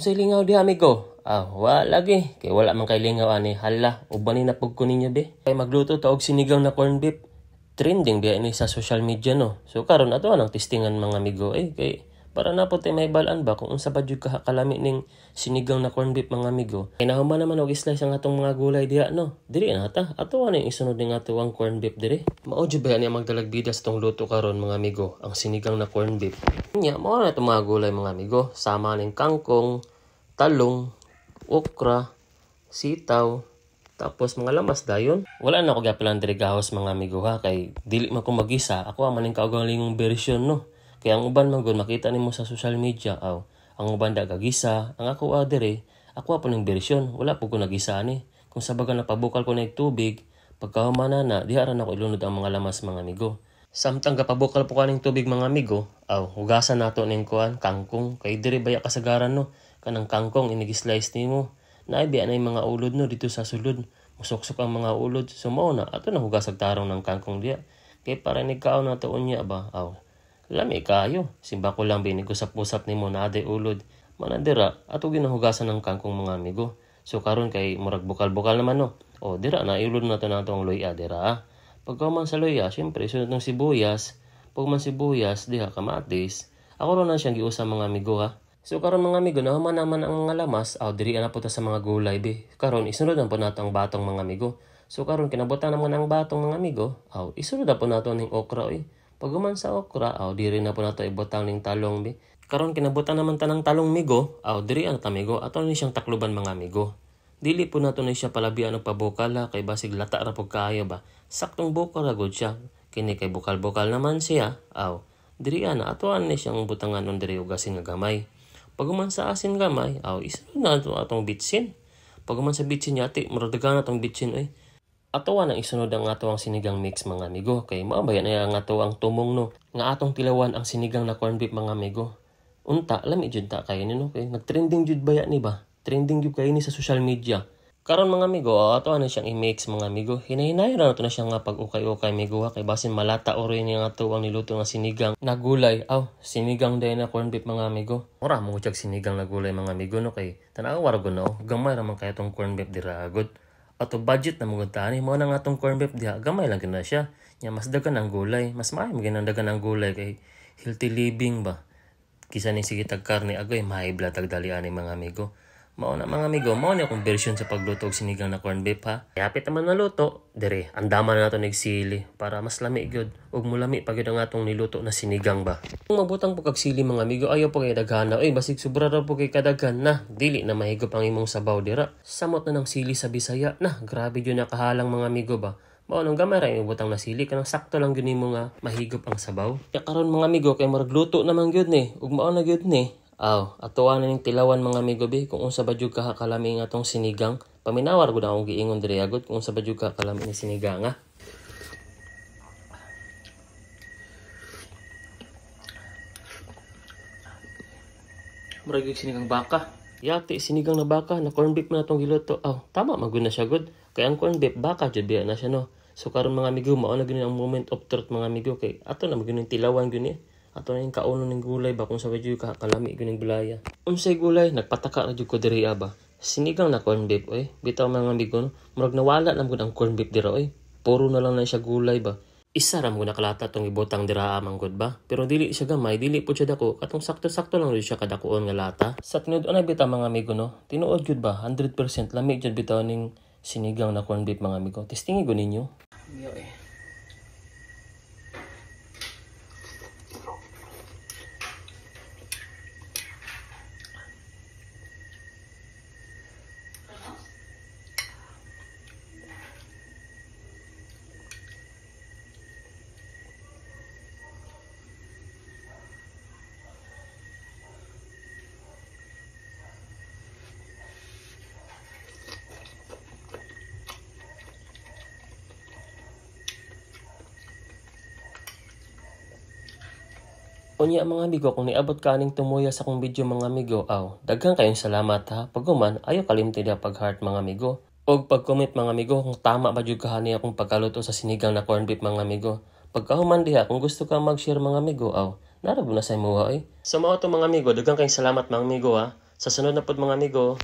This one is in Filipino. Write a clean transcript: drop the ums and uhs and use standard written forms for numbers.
Unsay lingaw di amigo? Wala lagi. Kay wala man kay lingaw ani. Hala, uban ni napug ko ninyo be. Kay magluto ta og sinigang na corn beef. Trending biya ni sa social media no. So karon ato anang testingan mga amigo kay para na po tayo may balaan ba kung unsa ba jud kalami ning sinigang na corn beef mga amigo. Kay nahuman naman og slice ang atong mga gulay diha no. Diri na ta. Ato ani isunod ning ato ang corn beef diri. Mao jud ba ni magdalag bida sa tong luto karon mga amigo, ang sinigang na corn beef. Nya mao na itong mga gulay mga amigo, sama ning kangkong, talong, okra, sitaw, tapos mga lamas dayon. Wala na ako gapilan diri gahos mga amigo ha, kay dili man ko magisa. Ako man ning kaugalingong version no. Kaya ang uban man gud makita nimo sa social media ang uban da gagisa, ang ako diri, ako pa ning version, wala po ko nagisa ani. Kung sa baga napabukal ko na tubig, pagkahuman na diha ra nako ilunod ang mga lamas mga amigo. Samtang kapabukal po kaning tubig mga amigo, hugasan nato ning kuan kangkong, kay diri baya kasagaran no. Kanang kangkong inigi-slice nimo. Naay biya na mga ulod no dito sa sulod. Musuksok ang mga ulod. So mao na ato na hugasag tarong ng kangkong diya. Kay para ni kaon na to unya ba. Lami kayo. Simba ko lang binigusap-usap nimo na aday ulod. Manadira ato ginahugasan ng kangkong mga amigo. So karon kay murag bukal-bukal naman no. Dira na ilod na to natong luya dira. Pagkaman sa luya, syempre sunod ng sibuyas. Pag man sibuyas, diha kamatis. Ako ron na siyang giusa mga amigo ha. So karon mga amigo, nahuman naman ang mga lamas, diri na po ta sa mga gulay be. Karon isunod na po nato ang batong mga amigo. So karon kinabutan naman ang batong mga amigo, isunod na po nato ning okra Paghuman sa okra, diri na po nato ibutang ning talong be. Karon kinabutan naman tanang talong migo, diri ang tamigo ato ni siyang takluban mga amigo. Dili po nato ni siya palabian og pabukal kay basig lata ra pug kaayo ba. Saktong bukal ra gud siya. Kini kay bukal-bukal naman siya, diri na atoan ni siyang butangan diri og asin nga gamay. Paghuman sa asin gamay, isunod na ato atong bitsin. Paghuman sa bitsin yati, murag dagan atong bitsin Atoan ang isunod ang ato ang sinigang mix mga amigo. Kay maabayan na ang ato ang tumong no. Nga atong tilawan ang sinigang na corn beef mga amigo. Unta, lami jud ta kay ni no. Kay nagtrending jud baya ni ba? Trending jud kay ni sa social media. Karon mga amigo, ato na siyang i-mix mga amigo. Hinahinay ra nato na siyang nga pag-ukay-ukay amigo kay basin malata oro ni nga ato ang niluto nga sinigang na gulay. Sinigang day na corn beef mga amigo. Ora mo jud sinigang na gulay mga amigo no kay tanaw war gud no. Gamay ra man kay atong corn beef dira agud. Ato budget na mong tani mo na nga atong corn beef diha, gamay lang gina siya. Nya mas dagan ang gulay, mas maayo maginandagan ang gulay kay healthy living ba. Kisa ni sige tag karne agoy mahibla tag dali ani mga amigo. Mao na mga amigo, mao ni akong version sa pagluto og sinigang na corn beef ha. Yapit naman na luto, dire andaman na nato nig sili para mas lami gyud ug mulami pa gyud ang atong niluto na sinigang ba. Kung mabutang po kag sili mga amigo, ayaw po kay daghana. Basig sobra ra po kay kadaghan na dili na mahigop ang imong sabaw dira. Samot na ng sili sa Bisaya na grabe gyud nakahalang mga amigo ba. Mao nang gamay ra ibutang na sili kanang sakto lang gyud nimo nga mahigop ang sabaw. Ya karon mga amigo kay murag luto naman gyud ni ug mao na gyud ni. Atoan na ning tilawan mga amigo be kung unsa ba jud kalami nga atong sinigang. Paminawar gud akong giingon diri agud kung unsa ba jud kalami ni sinigang Murag gyud sinigang baka. Yati sinigang na baka na corn beef na atong giluto. Tama magud na siya gud. Kay ang corn beef baka jud biya na siya no. So karon mga amigo mao na gyud ang moment of truth mga amigo kay ato na magud ning tilawan gyud ni. Ato na yung kauno ng gulay ba kung sa medyo kalami ko ng gulaya. Unsay gulay, nagpataka na jud ko diri ba. Sinigang na corn beef Bitaw mga amigo no. Murag nawala na gud ang corn beef dira Puro na lang na siya gulay ba. Isa ra mo nakalata tong ibutang dira manggod ba. Pero dili siya gamay, dili po siya dako. Katong sakto-sakto lang siya kadakuon nga lata. Sa tinud-on na bitaw mga amigo no. Tinuod jud ba 100% lamig jud bitaw ning sinigang na corn beef mga amigo. Testingi ko ninyo. Unya mga amigo, kung niabot ka ning tumuya sa akong video mga amigo, daghang kayong salamat ha. Paghuman, ayaw kalimti na pag-heart mga amigo. Og pag-comment mga amigo kung tama ba jud kahani akong pagkaluto sa sinigang na corn beef mga amigo. Pagkahuman diha, kung gusto ka mag-share mga amigo, narabo na sa imo So mao to mga amigo, daghang kayong salamat mga amigo ha. Sa sunod na pod mga amigo,